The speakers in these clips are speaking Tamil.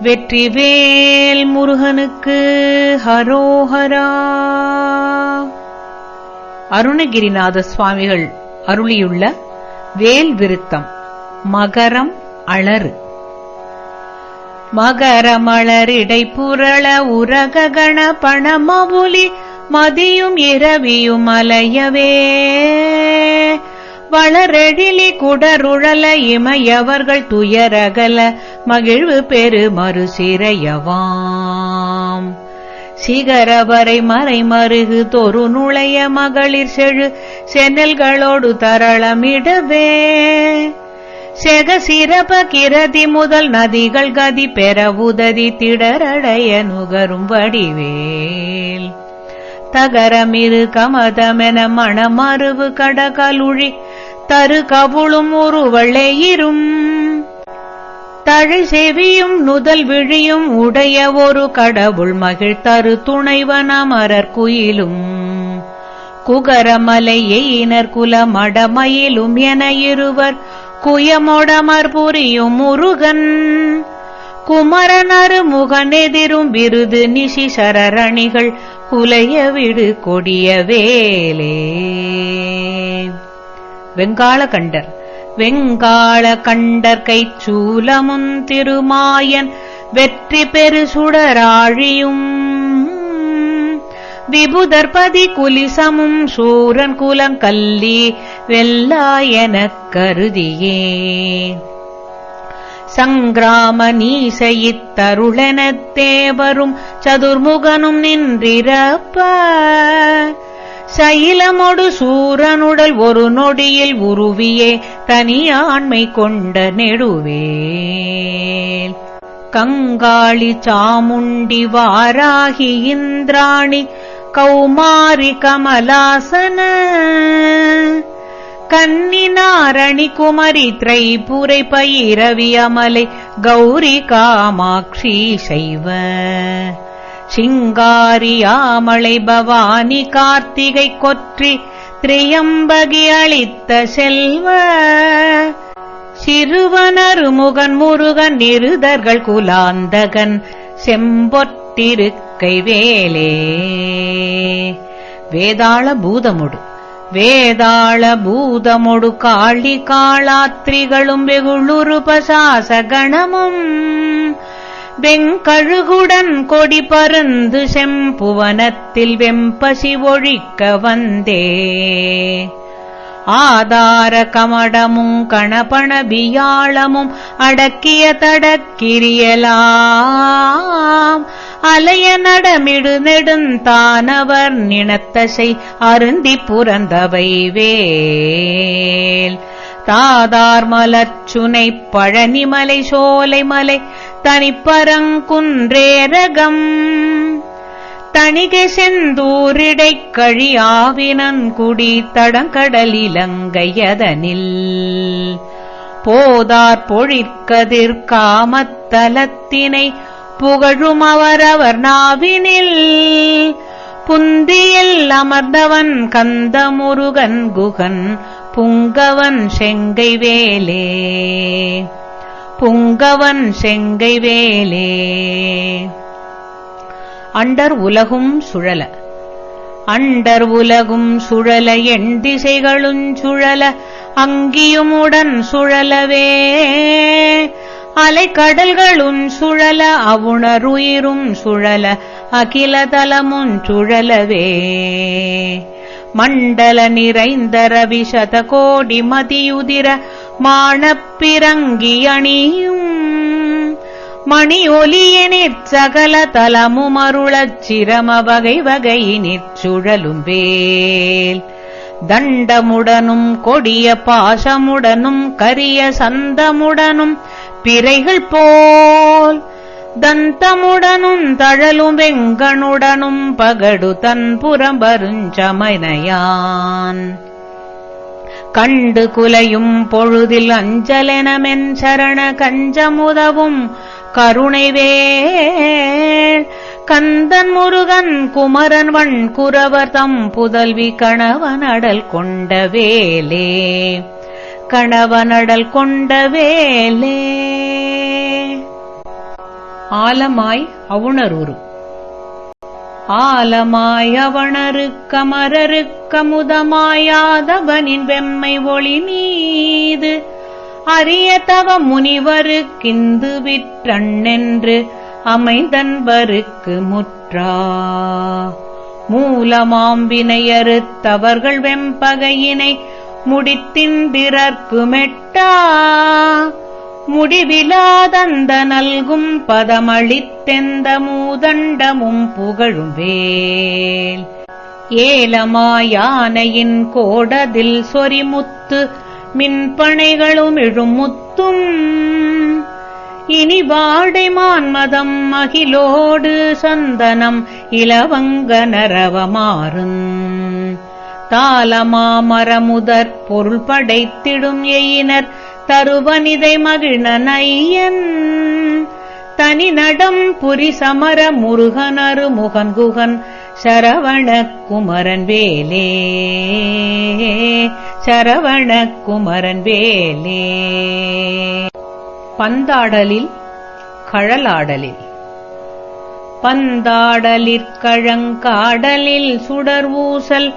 வெற்றிவேல் முருகனுக்கு ஹரோஹரா. அருணகிரிநாத சுவாமிகள் அருளியுள்ள வேல் விருத்தம். மகரம் அலறு. மகரமளரிடை புரள உரககண பணமவுலி மதியும் இரவியும் அலையவே வளரெழிலி குடருழல இமையவர்கள் துயரகல மகிழ்வு பெரு மறுசிறையவாம். சிகரவரை மறைமருகு தொரு நுழைய மகளிர் செழு சென்னல்களோடு தரளமிடவே செக சிறப்ப கிரதி முதல் நதிகள் கதி பெற உததி திடரடைய நுகரும் வடிவேல். தகரமிரு கமதமென மணமருவு கடகலுழி தரு கவுளும் உருவளையிரும் தழை செவியும் நுதல் விழியும் உடைய ஒரு கடவுள் மகிழ் தரு துணைவன் அமரர் குயிலும் குகரமலை எயினர் குல மடமயிலும் என இருவர் குயமொடமர் புரியும் முருகன் குமரனரு முகனெதிரும் விருது நிசி சரரணிகள் குலைய விடு கொடிய வேலே. வெங்காள கண்டர். வெங்காள கண்டர் கைச்சூலமுன் திருமாயன் வெற்றி பெரு சுடராழியும் விபுதர்பதி குலிசமும் சூரன் குலங்கல்லி வெல்லாயனக் கருதியே சங்கிராம நீசையித்தருளெனத் தேவரும் சதுர்முகனும் நின்றிரப்ப சைலமொடு சூரனுடல் ஒரு நொடியில் உருவியே தனியாண்மை கொண்ட நெடுவேல். கங்காளி சாமுண்டி வாராகி இந்திராணி கௌமாரி கமலாசன கன்னினாரணி குமரி திரைபுரை பைரவி அமலை கௌரி காமாட்சி சைவ சிங்காரி ஆமளை பவானி கார்த்திகை கொற்றி திரியம்பகி அளித்த செல்வ சிறுவனரு முகன் முருகன் நிருதர்கள் குலாந்தகன் செம்பொற்றிருக்கை வேலே. வேதாள பூதமொடு. வேதாள பூதமொடு காளி காளாத்ரிகளும் வெகுளுருபசாசகணமும் வெங்கழுகுடன் கொடி பருந்து செம்புவனத்தில் வெம்பசி ஒழிக்க வந்தே ஆதார கமடமும் கணபண பியாளமும் அடக்கிய தடக்கிரியலாம் அலைய நடமிடு நெடுந்தானவர் நினத்தசை அருந்தி புரந்தவை வேல். தாதார் மலச்சுனை பழனிமலை சோலைமலை தனிப்பரங்குன்றேரகம் தணிகை செந்தூரிடைக் கழியாவினன்குடி தடங்கடலிலங்கையதனில் போதார் பொழிற்கதிர் காமத்தலத்தினை புகழும் அவரவர் நாவினில் புந்தியில் அமர்ந்தவன் கந்தமுருகன் குகன் புங்கவன் செங்கை வேலே. புங்கவன் செங்கை வேலே. அண்டர் உலகும் சுழல. அண்டர் உலகும் சுழல எண் திசைகளும் சுழல அங்கியுமுடன் சுழலவே அலைக்கடல்களும் சுழல அவுணருயிரும் சுழல அகிலதலமும் சுழலவே மண்டல நிறைந்த ரவி சதகோடி மதியுதிர மாணப்பிறங்கி அணியும் மணி ஒலியனிற் சகல தலமும் அருளச் சிரம வகை வகையினிற் சுழலும் வேல். தண்டமுடனும் கொடிய பாசமுடனும் கரிய சந்தமுடனும் பிறைகள் போல் தந்தமுடனும் தழலும் வெங்கனுடனும் பகடு தன் புறம்பருஞ்சமனையான் கண்டு குலையும் பொழுதில் அஞ்சலெனமென் சரண கஞ்சமுதவும் கருணைவேல். கந்தன் முருகன் குமரன் வண் குரவர் தம் புதல்வி கணவனடல் கொண்ட வேலே. கணவனடல் கொண்ட வேலே. ஆலமாய் அவுணருரு. ஆலமாய் அவணருக்கமரருக்கமுதமாயாதவனின் வெம்மை ஒளி மீது அரிய தவ முனிவருக்கிந்து விற்றண்ணென்று அமைந்தன்பருக்கு முற்றா மூலமாம்பினையறுத்தவர்கள் வெம்பகையினை முடித்திந்திரற்கு மெட்டா முடிவிலாதந்த நல்கும் பதமளித்தெந்த மூதண்டமும் புகழும் வேல் ஏலமாயானையின் கோடதில் சொரிமுத்து மின்பனைகளும் இழுமுத்தும் இனி வாடை மான்மதம் அகிலோடு சந்தனம் இலவங்க நரவமாறும் தாளமாமரமுதற் பொருள் படைத்திடும் எயினர் தருவனிதை மகிழ்ன நையன் தனி நடம் புரி சமர முருகனரு முகன் குகன் சரவண குமரன் வேலே சரவண குமரன் வேலே. பந்தாடலில் கழலாடலில் பந்தாடலிற்கழங்காடலில் சுடர் ஊசல்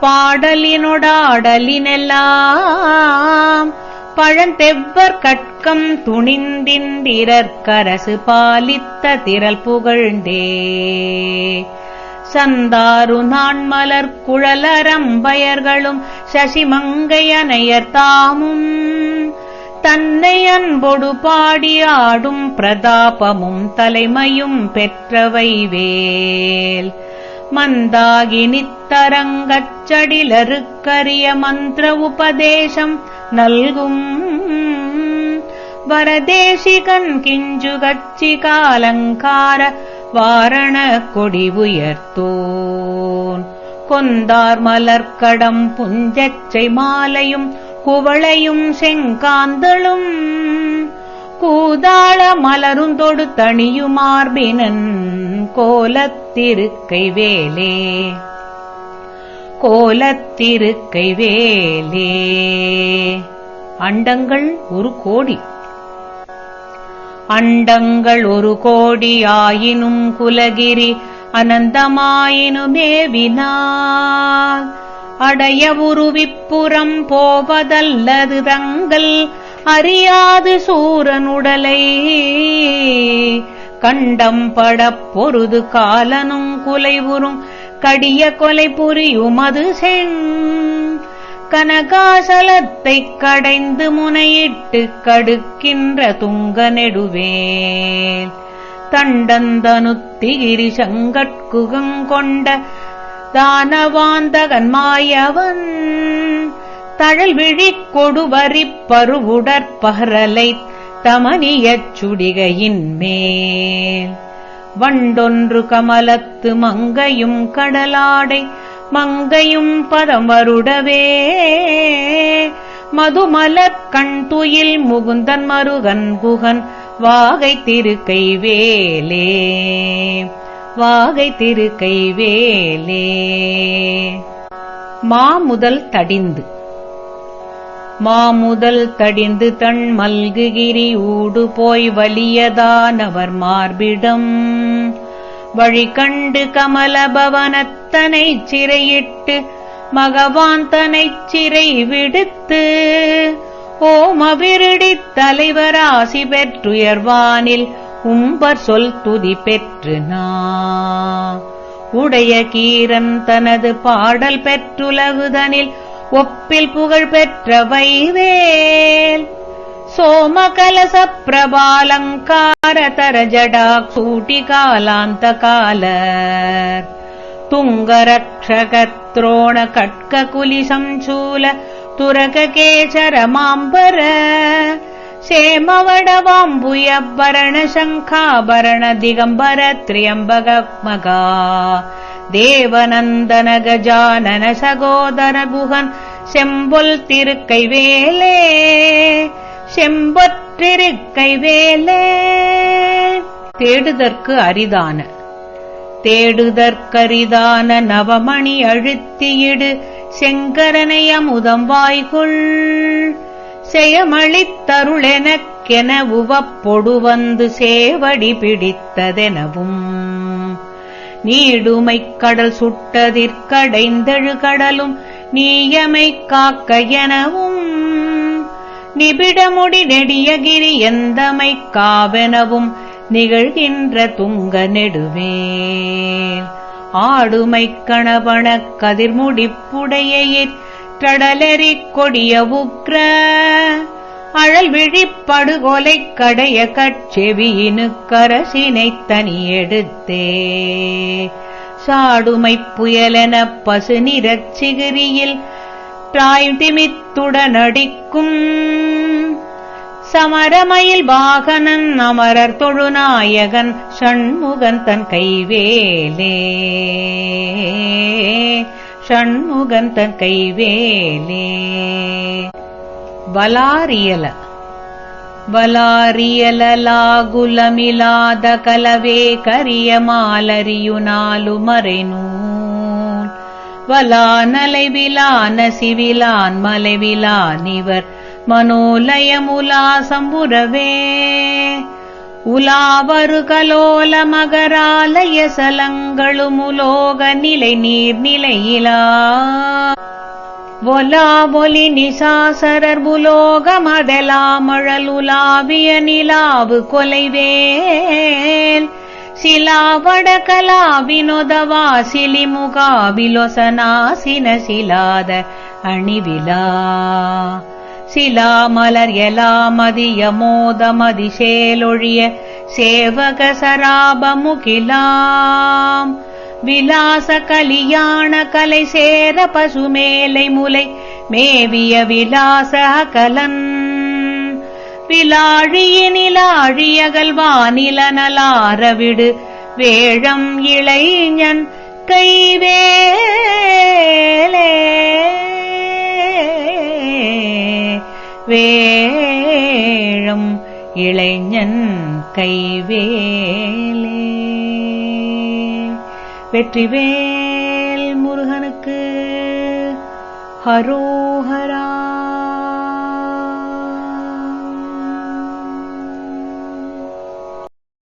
பாடலினொடாடலினெல்லாம் பழந்தெவ்வர் கட்கம் துணிந்திந்திரற்கரசு பாலித்த திரள் புகழ்ந்தே சந்தாரு நான்மலர் குழலரம்பயர்களும் சசிமங்கையனையர் தாமும் தன்னை அன்பொடு பாடியாடும் பிரதாபமும் தலைமையும் பெற்றவை வேல் மந்தாகினித்தரங்கச்சடிலருக்கரிய மந்திர உபதேசம் நல்கும் வரதேசிகன் கிஞ்சுகச்சி காலங்கார வாரண கொடி உயர்த்தோன் கொந்தார் மலர்க்கடம் புஞ்சச்சை மாலையும் குவளையும் செங்காந்தளும் கூதாள மலருந்தொடு தணியுமார்பினன் கோலத்திருக்கை வேலே கோலத்திருக்கை வேலே. அண்டங்கள் ஒரு கோடி அண்டங்கள் ஒரு கோடி ஆயினும் குலகிரி அனந்தமாயினுமேவினார் அடைய உருவிப்புறம் போவதல்லது தங்கள் அறியாது சூரனுடலை கண்டம் படப் பொருது காலனும் குலைவுறும் கடிய கொலை புரியுமது செங் கனகாசலத்தைக் கடைந்து முனையிட்டு கடுக்கின்ற துங்க நெடுவேல் தண்டந்தனுத்திகிரி சங்கட்குகங்கொண்ட தானவாந்தகன் மாயவன் தழல் விழிக் கொடுவரிப் பருவுடற்பகரலைத் தமனியச் சுடிகையின் மேல் வண்டொன்று கமலத்து மங்கையும் கடலாடை மங்கையும் பதம் வருடவே மதுமலக் கண்துயில் முகுந்தன் மருகன் குகன் வாகை திருக்கை வேலே வாகை திருக்கை வேலே. மாமுதல் தடிந்து மாமுதல் தடிந்து தன் மல்குகிரி ஊடு போய் வலியதானவர் மார்பிடம் வழி கண்டு கமலபவனத்தனைச் சிறையிட்டு மகவான் தனைச் சிறை விடுத்து ஓமவிருடித் தலைவராசி பெற்றுயர்வானில் உம்பர் சொல் துதி பெற்று உடைய கீரன் தனது பாடல் பெற்றுலகுதனில் ஒப்பில் புகழ் பெற்ற வைவேல் சோமகலச பிரபாலங்கார தரஜடா சூட்டி காலாந்த காலர் துங்கரக்ஷகத்ரோண கட்க குலி சஞ்சூல துரக கேசர மாம்பர சேமவடவாம்புயபரண சங்காபரண திகம்பர திரியம்பகமகா தேவநந்தன கஜானன சகோதர குகன் செம்பொல் திருக்கை வேலே செம்பொற்றிருக்கை வேலே. தேடுதற்கரிதான நவமணி அழுத்தியிடு செங்கரனை அமுதம் வாய்கொள் செயமளித்தருளெனக் செருக்கென உவப்பொடு வந்து சேவடி பிடித்ததெனவும் நீடுமைக் கடல் சுட்டதிற்கடைந்தெழு கடலும் நீயமை காக்க எனவும் நிபிடமுடி நெடியகிரி எந்தமை காவெனவும் நிகழ்கின்ற துங்க நெடுவேல் ஆடுமைக் கணபணக் கதிர்முடிப்புடையையிற் கடலெறிக் கொடிய உக்ர அழல் விழிப்படுகொலைக் கடைய கட்செவியினுக்கரசினைத் தனியெடுத்தே சாடுமைப் புயலெனப் பசு நிறச் சிகிரியில் பிராய்திமித்துடனடிக்கும் சமரமயில் வாகனன் அமரர் தொழுநாயகன் ஷண்முகன் தன் கைவேலே ஷண்முகன் தன் கைவேலே வலாரியல வலாரியலாகுலமிலாத கலவே கரிய மாலரியுனாலு மறைநூல் வலானலை விலான சிவிலான் மலைவிலானிவர் மனோலயமுலா சம்புரவே உலாவரு கலோல மகராலய சலங்களுமுலோக நிலை நீர்நிலையிலா ஒலா ஒலி நிசாசரர் புலோக மதலாமழலுலாவிய நிலாவு கொலைவேல் சிலாவட கலாவினொதவா சிலிமுகாபிலொசனாசின சிலாத அணிவிலா சிலாமலர் எலாமதிய மோதமதிசேலொழிய சேவக சராபமுகிலாம் விலாச கலியாண கலை சேர பசுமேலை முலை மேவிய விலாச அகலன் விலாழியினிலாழியகல்வானிலனலாரவிடு வேழம் இளைஞன் கைவேலே வேழம் இளைஞன் கைவேலே. வெற்றிவேல் முருகனுக்கு ஹரோஹரா.